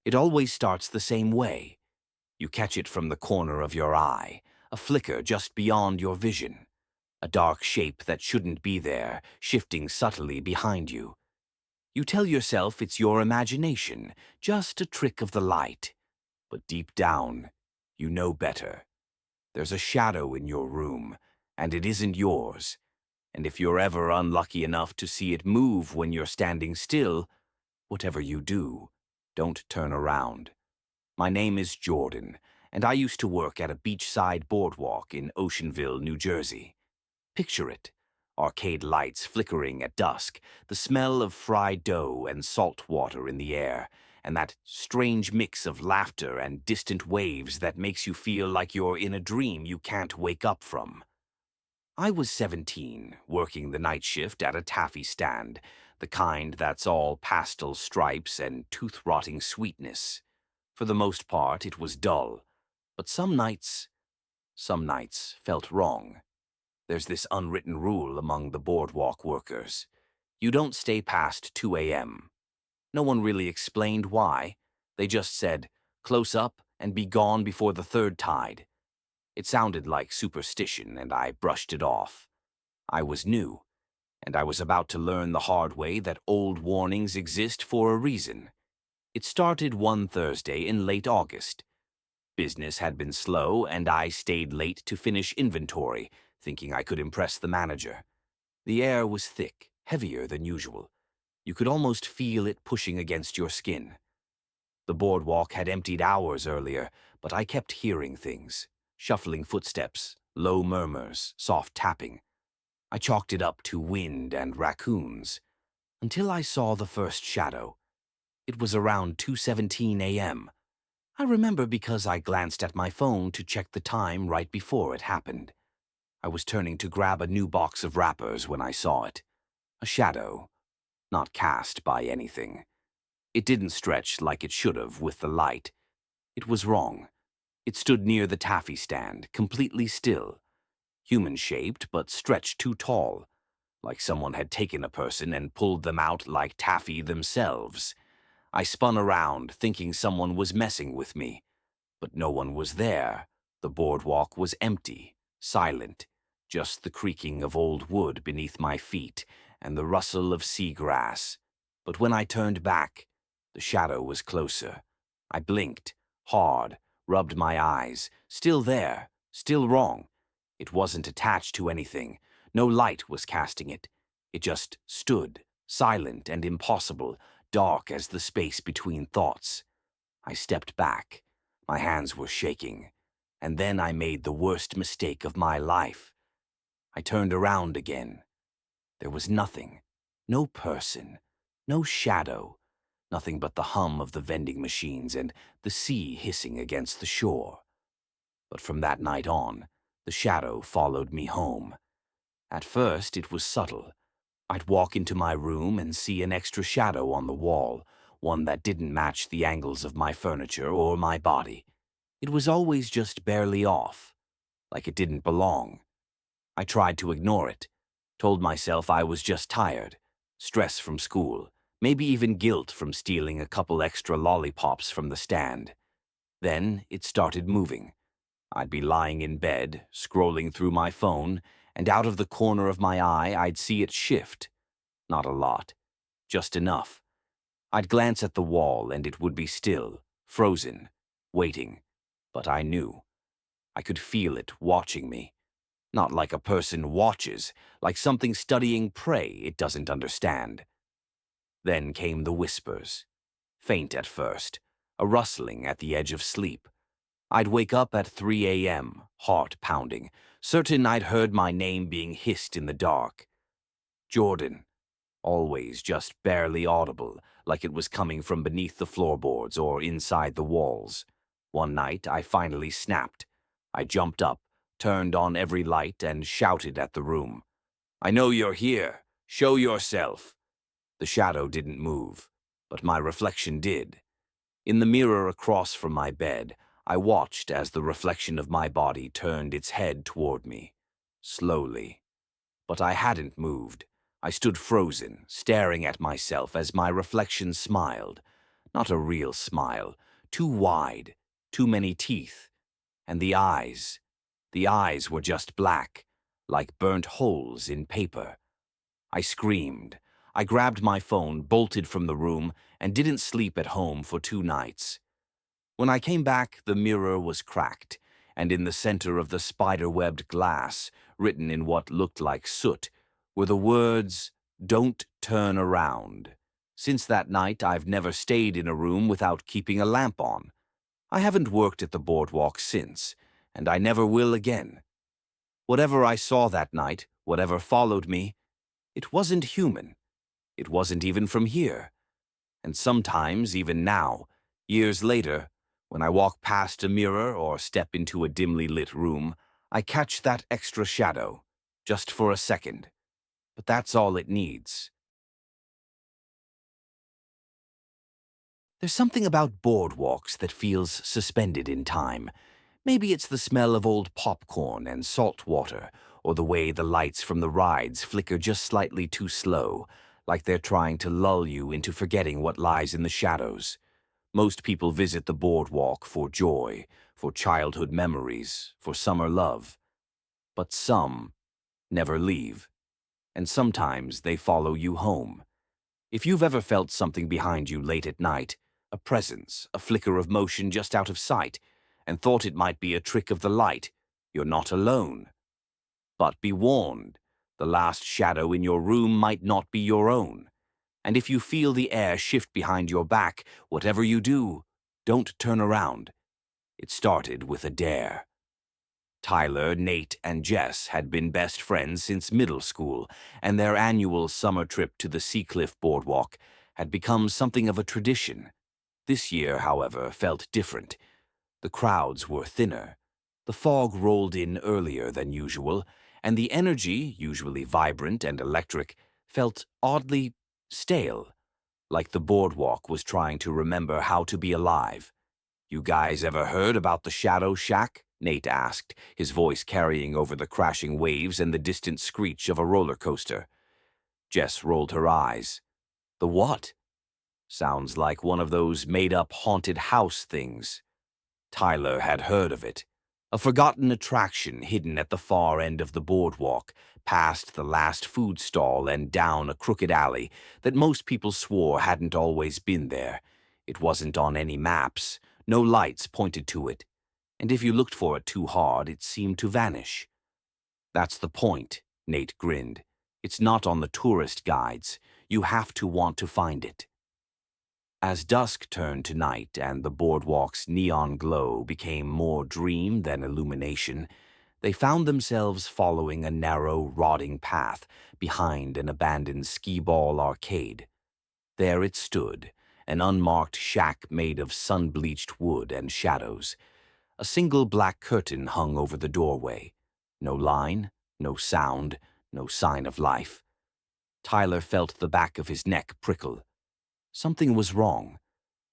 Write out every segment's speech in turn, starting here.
It always starts the same way. You catch it from the corner of your eye, a flicker just beyond your vision. A dark shape that shouldn't be there, shifting subtly behind you. You tell yourself it's your imagination, just a trick of the light. But deep down, you know better. There's a shadow in your room, and it isn't yours. And if you're ever unlucky enough to see it move when you're standing still, whatever you do, don't turn around. My name is Jordan, and I used to work at a beachside boardwalk in Oceanville, New Jersey. Picture it. Arcade lights flickering at dusk, the smell of fried dough and salt water in the air, and that strange mix of laughter and distant waves that makes you feel like you're in a dream you can't wake up from. I was 17, working the night shift at a taffy stand, the kind that's all pastel stripes and tooth-rotting sweetness. For the most part, it was dull, but some nights felt wrong. There's this unwritten rule among the boardwalk workers. You don't stay past 2 a.m. No one really explained why. They just said, close up and be gone before the third tide. It sounded like superstition, and I brushed it off. I was new, and I was about to learn the hard way that old warnings exist for a reason. It started one Thursday in late August. Business had been slow, and I stayed late to finish inventory, thinking I could impress the manager. The air was thick, heavier than usual. You could almost feel it pushing against your skin. The boardwalk had emptied hours earlier, but I kept hearing things. Shuffling footsteps, low murmurs, soft tapping. I chalked it up to wind and raccoons, until I saw the first shadow. It was around 2:17 a.m. I remember because I glanced at my phone to check the time right before it happened. I was turning to grab a new box of wrappers when I saw it. A shadow, not cast by anything. It didn't stretch like it should have with the light. It was wrong. It stood near the taffy stand, completely still. Human-shaped, but stretched too tall, like someone had taken a person and pulled them out like taffy themselves. I spun around, thinking someone was messing with me. But no one was there. The boardwalk was empty, silent, just the creaking of old wood beneath my feet and the rustle of seagrass. But when I turned back, the shadow was closer. I blinked, hard, rubbed my eyes. Still there, still wrong. It wasn't attached to anything. No light was casting it. It just stood, silent and impossible, dark as the space between thoughts. I stepped back. My hands were shaking. And then I made the worst mistake of my life. I turned around again. There was nothing. No person. No shadow. Nothing but the hum of the vending machines and the sea hissing against the shore. But from that night on, the shadow followed me home. At first, it was subtle. I'd walk into my room and see an extra shadow on the wall, one that didn't match the angles of my furniture or my body. It was always just barely off, like it didn't belong. I tried to ignore it, told myself I was just tired, stress from school, maybe even guilt from stealing a couple extra lollipops from the stand. Then it started moving. I'd be lying in bed, scrolling through my phone, and out of the corner of my eye I'd see it shift. Not a lot, just enough. I'd glance at the wall and it would be still, frozen, waiting. But I knew. I could feel it watching me. Not like a person watches, like something studying prey it doesn't understand. Then came the whispers. Faint at first, a rustling at the edge of sleep. I'd wake up at 3 a.m., heart pounding, certain I'd heard my name being hissed in the dark. Jordan. Always just barely audible, like it was coming from beneath the floorboards or inside the walls. One night, I finally snapped. I jumped up, turned on every light, and shouted at the room. "I know you're here. Show yourself." The shadow didn't move, but my reflection did. In the mirror across from my bed, I watched as the reflection of my body turned its head toward me. Slowly. But I hadn't moved. I stood frozen, staring at myself as my reflection smiled. Not a real smile, too wide, too many teeth. And the eyes. The eyes were just black, like burnt holes in paper. I screamed. I grabbed my phone, bolted from the room, and didn't sleep at home for 2 nights. When I came back, the mirror was cracked, and in the center of the spider-webbed glass, written in what looked like soot, were the words, "Don't turn around." Since that night, I've never stayed in a room without keeping a lamp on. I haven't worked at the Boardwalk since, and I never will again. Whatever I saw that night, whatever followed me, it wasn't human. It wasn't even from here. And sometimes, even now, years later, when I walk past a mirror or step into a dimly lit room, I catch that extra shadow, just for a second. But that's all it needs. There's something about boardwalks that feels suspended in time. Maybe it's the smell of old popcorn and salt water, or the way the lights from the rides flicker just slightly too slow, like they're trying to lull you into forgetting what lies in the shadows. Most people visit the boardwalk for joy, for childhood memories, for summer love. But some never leave, and sometimes they follow you home. If you've ever felt something behind you late at night, a presence, a flicker of motion just out of sight, and thought it might be a trick of the light, you're not alone. But be warned, the last shadow in your room might not be your own. And if you feel the air shift behind your back, whatever you do, don't turn around. It started with a dare. Tyler, Nate, and Jess had been best friends since middle school, and their annual summer trip to the Seacliff Boardwalk had become something of a tradition. This year, however, felt different. The crowds were thinner. The fog rolled in earlier than usual, and the energy, usually vibrant and electric, felt oddly stale, like the boardwalk was trying to remember how to be alive. "You guys ever heard about the Shadow Shack?" Nate asked, his voice carrying over the crashing waves and the distant screech of a roller coaster. Jess rolled her eyes. "The what?" "Sounds like one of those made-up haunted house things." Tyler had heard of it. A forgotten attraction hidden at the far end of the boardwalk, past the last food stall and down a crooked alley that most people swore hadn't always been there. It wasn't on any maps. No lights pointed to it. And if you looked for it too hard, it seemed to vanish. "That's the point," Nate grinned. "It's not on the tourist guides. You have to want to find it." As dusk turned to night and the boardwalk's neon glow became more dream than illumination, they found themselves following a narrow, rotting path behind an abandoned skee-ball arcade. There it stood, an unmarked shack made of sun-bleached wood and shadows. A single black curtain hung over the doorway. No line, no sound, no sign of life. Tyler felt the back of his neck prickle. Something was wrong,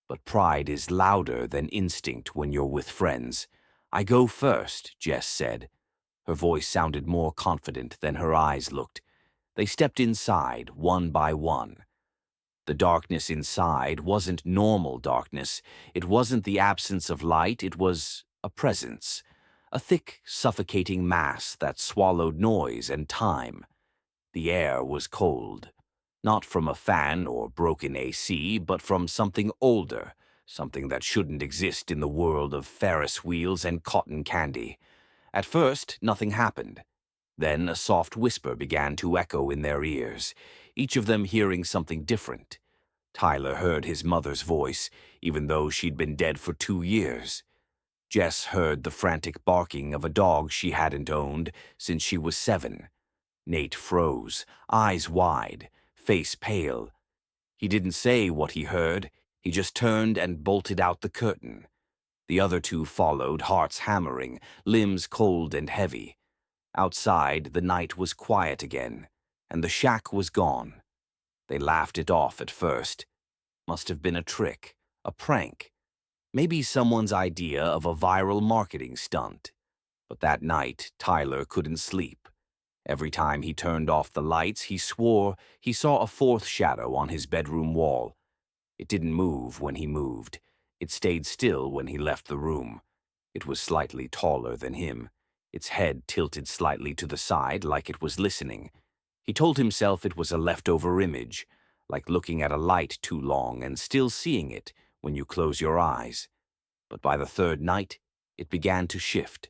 but pride is louder than instinct when you're with friends. "I go first," Jess said. Her voice sounded more confident than her eyes looked. They stepped inside, one by one. The darkness inside wasn't normal darkness. It wasn't the absence of light, it was a presence. A thick, suffocating mass that swallowed noise and time. The air was cold. Not from a fan or broken AC, but from something older, something that shouldn't exist in the world of Ferris wheels and cotton candy. At first, nothing happened. Then a soft whisper began to echo in their ears, each of them hearing something different. Tyler heard his mother's voice, even though she'd been dead for 2 years. Jess heard the frantic barking of a dog she hadn't owned since she was 7. Nate froze, eyes wide, face pale. He didn't say what he heard. He just turned and bolted out the curtain. The other 2 followed, hearts hammering, limbs cold and heavy. Outside, the night was quiet again, and the shack was gone. They laughed it off at first. Must have been a trick, a prank. Maybe someone's idea of a viral marketing stunt. But that night, Tyler couldn't sleep. Every time he turned off the lights, he swore he saw a 4th shadow on his bedroom wall. It didn't move when he moved. It stayed still when he left the room. It was slightly taller than him, its head tilted slightly to the side like it was listening. He told himself it was a leftover image, like looking at a light too long and still seeing it when you close your eyes. But by the third night, it began to shift.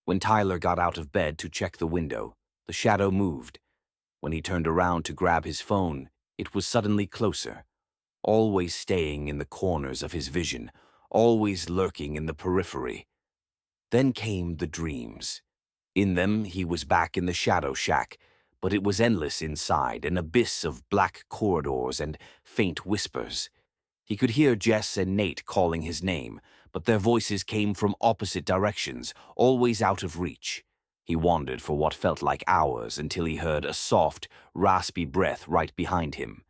When Tyler got out of bed to check the window, the shadow moved. When he turned around to grab his phone, it was suddenly closer, always staying in the corners of his vision, always lurking in the periphery. Then came the dreams. In them, he was back in the shadow shack, but it was endless inside, an abyss of black corridors and faint whispers. He could hear Jess and Nate calling his name, but their voices came from opposite directions, always out of reach. He wandered for what felt like hours until he heard a soft, raspy breath right behind him.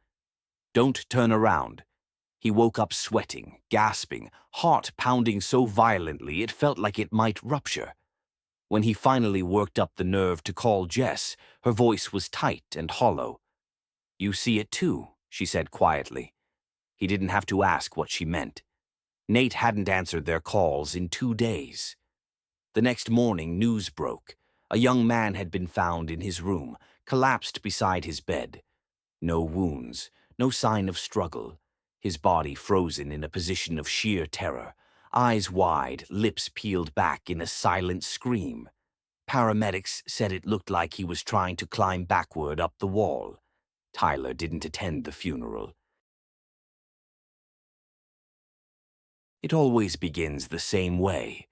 "Don't turn around." He woke up sweating, gasping, heart pounding so violently it felt like it might rupture. When he finally worked up the nerve to call Jess, her voice was tight and hollow. "You see it too," she said quietly. He didn't have to ask what she meant. Nate hadn't answered their calls in 2 days. The next morning, news broke. A young man had been found in his room, collapsed beside his bed. No wounds, no sign of struggle. His body frozen in a position of sheer terror, eyes wide, lips peeled back in a silent scream. Paramedics said it looked like he was trying to climb backward up the wall. Tyler didn't attend the funeral. It always begins the same way.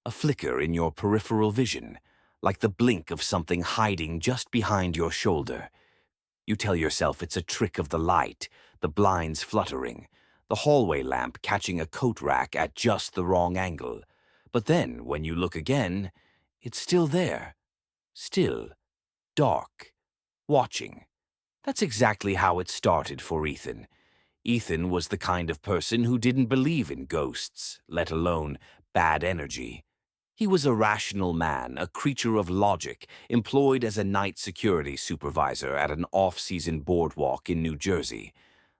A flicker in your peripheral vision, like the blink of something hiding just behind your shoulder. You tell yourself it's a trick of the light, the blinds fluttering, the hallway lamp catching a coat rack at just the wrong angle. But then, when you look again, it's still there. Still, dark, watching. That's exactly how it started for Ethan. Ethan was the kind of person who didn't believe in ghosts, let alone bad energy. He was a rational man, a creature of logic, employed as a night security supervisor at an off-season boardwalk in New Jersey.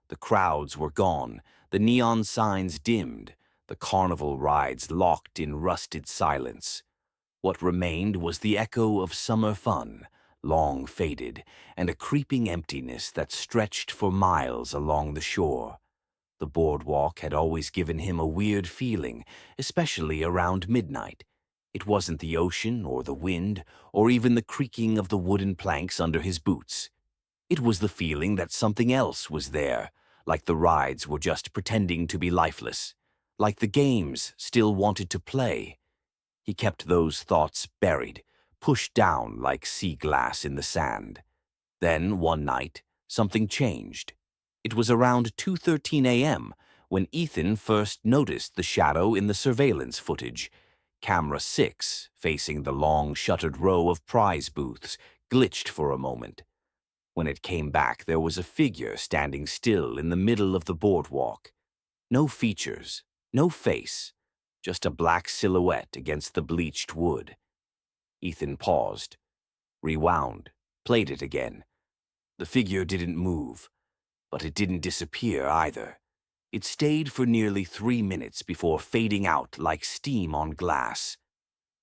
The crowds were gone, the neon signs dimmed, the carnival rides locked in rusted silence. What remained was the echo of summer fun, long faded, and a creeping emptiness that stretched for miles along the shore. The boardwalk had always given him a weird feeling, especially around midnight. It wasn't the ocean or the wind or even the creaking of the wooden planks under his boots. It was the feeling that something else was there, like the rides were just pretending to be lifeless, like the games still wanted to play. He kept those thoughts buried, pushed down like sea glass in the sand. Then, one night, something changed. It was around 2:13 a.m. when Ethan first noticed the shadow in the surveillance footage. Camera 6, facing the long shuttered row of prize booths, glitched for a moment. When it came back, there was a figure standing still in the middle of the boardwalk. No features, no face, just a black silhouette against the bleached wood. Ethan paused, rewound, played it again. The figure didn't move, but it didn't disappear either. It stayed for nearly 3 minutes before fading out like steam on glass.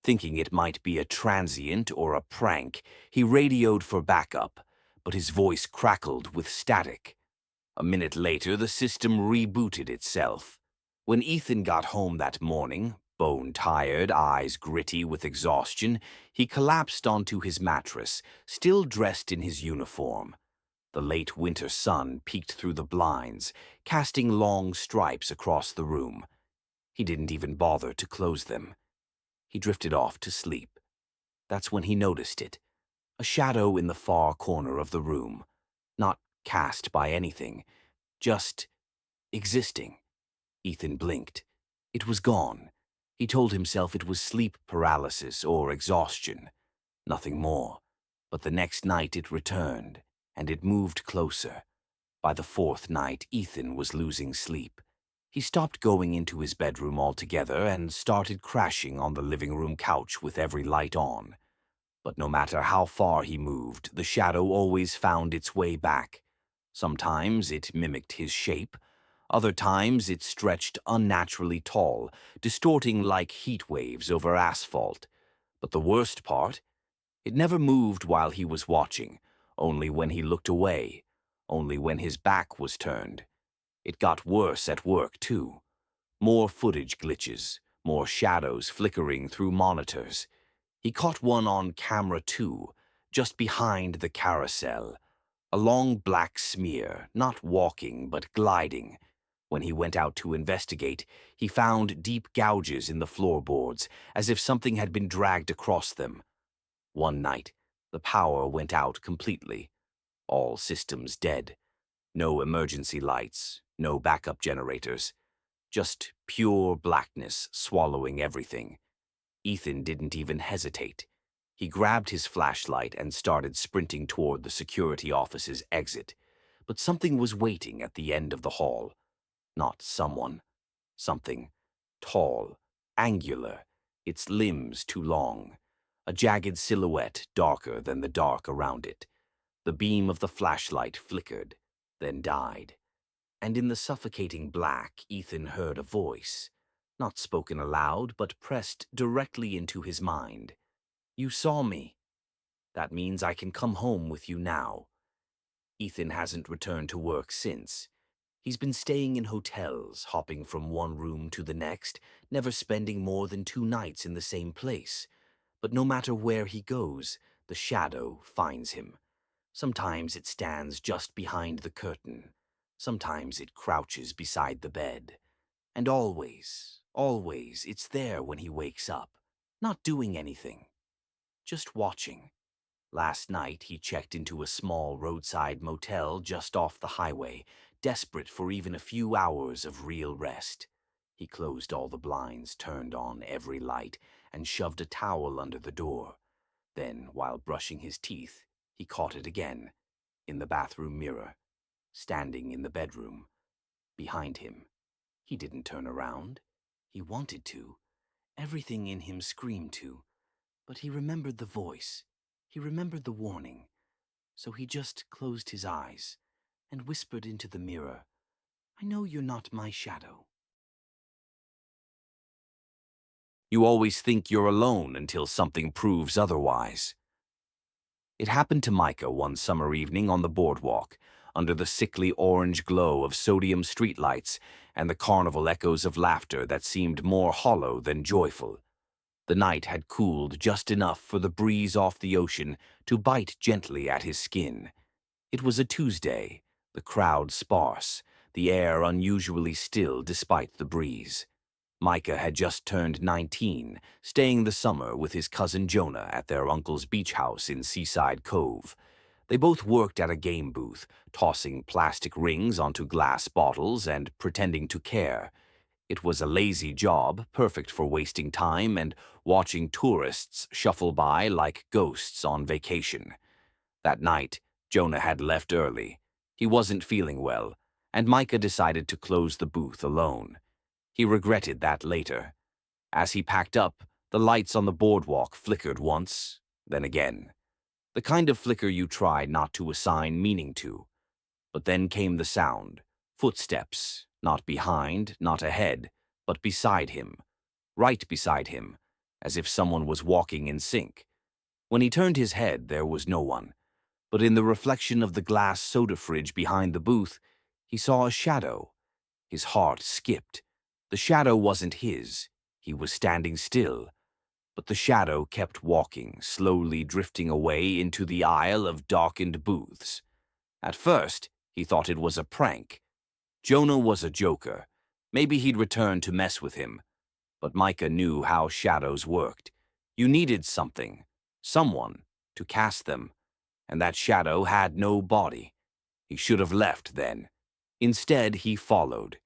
Thinking it might be a transient or a prank, he radioed for backup, but his voice crackled with static. A minute later, the system rebooted itself. When Ethan got home that morning, bone-tired, eyes gritty with exhaustion, he collapsed onto his mattress, still dressed in his uniform. The late winter sun peeked through the blinds, casting long stripes across the room. He didn't even bother to close them. He drifted off to sleep. That's when he noticed it. A shadow in the far corner of the room. Not cast by anything, just existing. Ethan blinked. It was gone. He told himself it was sleep paralysis or exhaustion. Nothing more. But the next night it returned, and it moved closer. By the fourth night, Ethan was losing sleep. He stopped going into his bedroom altogether and started crashing on the living room couch with every light on. But no matter how far he moved, the shadow always found its way back. Sometimes it mimicked his shape. Other times it stretched unnaturally tall, distorting like heat waves over asphalt. But the worst part? It never moved while he was watching, only when he looked away, only when his back was turned. It got worse at work, too. More footage glitches, more shadows flickering through monitors. He caught one on camera, too, just behind the carousel. A long black smear, not walking but gliding. When he went out to investigate, he found deep gouges in the floorboards, as if something had been dragged across them. One night, the power went out completely. All systems dead. No emergency lights, no backup generators. Just pure blackness swallowing everything. Ethan didn't even hesitate. He grabbed his flashlight and started sprinting toward the security office's exit. But something was waiting at the end of the hall. Not someone. Something. Tall, angular, its limbs too long. A jagged silhouette darker than the dark around it. The beam of the flashlight flickered, then died. And in the suffocating black, Ethan heard a voice, not spoken aloud, but pressed directly into his mind. "You saw me. That means I can come home with you now." Ethan hasn't returned to work since. He's been staying in hotels, hopping from one room to the next, never spending more than 2 nights in the same place. But no matter where he goes, the shadow finds him. Sometimes it stands just behind the curtain. Sometimes it crouches beside the bed. And always, always, it's there when he wakes up, not doing anything, just watching. Last night, he checked into a small roadside motel just off the highway, desperate for even a few hours of real rest. He closed all the blinds, turned on every light, and shoved a towel under the door. Then, while brushing his teeth, he caught it again, in the bathroom mirror, standing in the bedroom, behind him. He didn't turn around. He wanted to. Everything in him screamed to. But he remembered the voice. He remembered the warning. So he just closed his eyes and whispered into the mirror, "I know you're not my shadow." You always think you're alone until something proves otherwise. It happened to Micah one summer evening on the boardwalk, under the sickly orange glow of sodium streetlights and the carnival echoes of laughter that seemed more hollow than joyful. The night had cooled just enough for the breeze off the ocean to bite gently at his skin. It was a Tuesday, the crowd sparse, the air unusually still despite the breeze. Micah had just turned 19, staying the summer with his cousin Jonah at their uncle's beach house in Seaside Cove. They both worked at a game booth, tossing plastic rings onto glass bottles and pretending to care. It was a lazy job, perfect for wasting time and watching tourists shuffle by like ghosts on vacation. That night, Jonah had left early. He wasn't feeling well, and Micah decided to close the booth alone. He regretted that later. As he packed up, the lights on the boardwalk flickered once, then again. The kind of flicker you try not to assign meaning to. But then came the sound. Footsteps, not behind, not ahead, but beside him. Right beside him, as if someone was walking in sync. When he turned his head, there was no one. But in the reflection of the glass soda fridge behind the booth, he saw a shadow. His heart skipped. The shadow wasn't his. He was standing still. But the shadow kept walking, slowly drifting away into the aisle of darkened booths. At first, he thought it was a prank. Jonah was a joker. Maybe he'd return to mess with him. But Micah knew how shadows worked. You needed something, someone, to cast them. And that shadow had no body. He should have left then. Instead, he followed.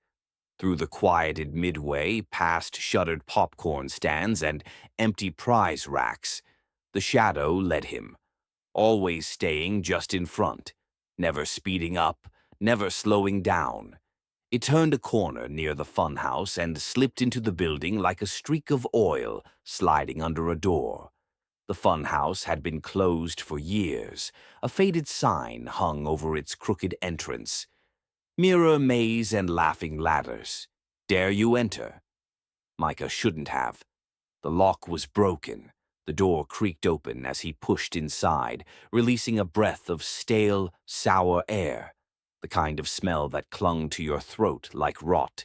Through the quieted midway, past shuttered popcorn stands and empty prize racks, the shadow led him, always staying just in front, never speeding up, never slowing down. It turned a corner near the funhouse and slipped into the building like a streak of oil sliding under a door. The funhouse had been closed for years. A faded sign hung over its crooked entrance. Mirror maze and laughing ladders. Dare you enter? Micah shouldn't have. The lock was broken. The door creaked open as he pushed inside, releasing a breath of stale, sour air, the kind of smell that clung to your throat like rot.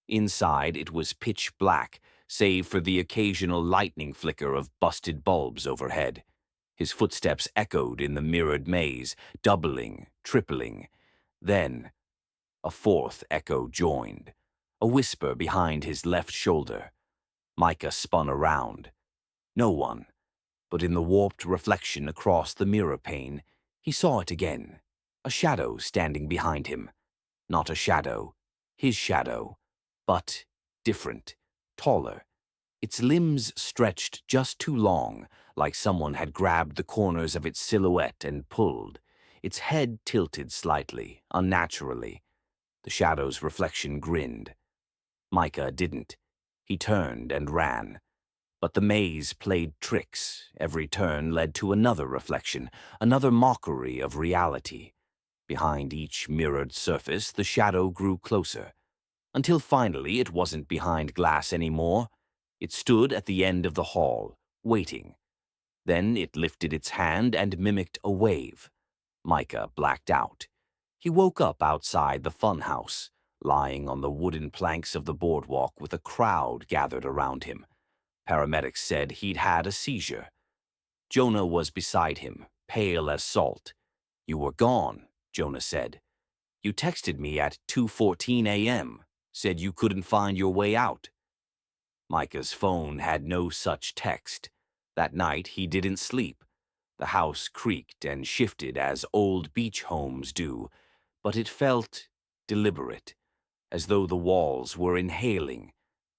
Inside, it was pitch black, save for the occasional lightning flicker of busted bulbs overhead. His footsteps echoed in the mirrored maze, doubling, tripling. Then, a fourth echo joined, a whisper behind his left shoulder. Micah spun around. No one, but in the warped reflection across the mirror pane, he saw it again, a shadow standing behind him. Not a shadow, his shadow, but different, taller. Its limbs stretched just too long, like someone had grabbed the corners of its silhouette and pulled. Its head tilted slightly, unnaturally. The shadow's reflection grinned. Micah didn't. He turned and ran. But the maze played tricks. Every turn led to another reflection, another mockery of reality. Behind each mirrored surface, the shadow grew closer, until finally it wasn't behind glass anymore. It stood at the end of the hall, waiting. Then it lifted its hand and mimicked a wave. Micah blacked out. He woke up outside the funhouse, lying on the wooden planks of the boardwalk with a crowd gathered around him. Paramedics said he'd had a seizure. Jonah was beside him, pale as salt. "You were gone," Jonah said. "You texted me at 2:14 a.m., said you couldn't find your way out." Micah's phone had no such text. That night he didn't sleep. The house creaked and shifted as old beach homes do, but it felt deliberate, as though the walls were inhaling.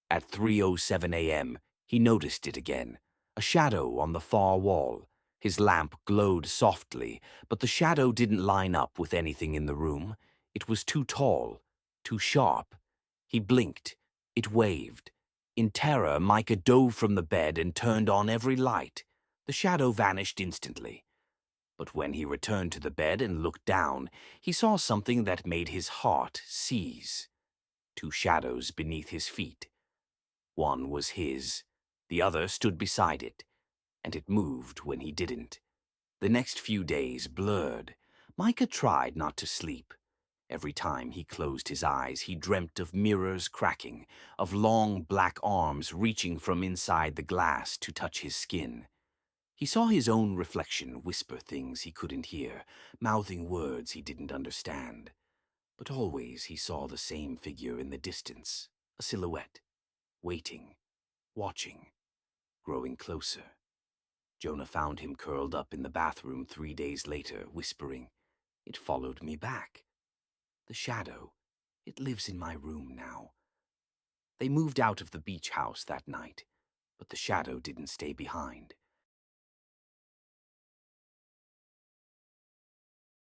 At 3:07 a.m., he noticed it again, a shadow on the far wall. His lamp glowed softly, but the shadow didn't line up with anything in the room. It was too tall, too sharp. He blinked. It waved. In terror, Micah dove from the bed and turned on every light. The shadow vanished instantly. But when he returned to the bed and looked down, he saw something that made his heart seize. Two shadows beneath his feet. One was his. The other stood beside it, and it moved when he didn't. The next few days blurred. Micah tried not to sleep. Every time he closed his eyes, he dreamt of mirrors cracking, of long black arms reaching from inside the glass to touch his skin. He saw his own reflection whisper things he couldn't hear, mouthing words he didn't understand. But always he saw the same figure in the distance, a silhouette, waiting, watching, growing closer. Jonah found him curled up in the bathroom 3 days later, whispering, "It followed me back. The shadow, it lives in my room now." They moved out of the beach house that night, but the shadow didn't stay behind.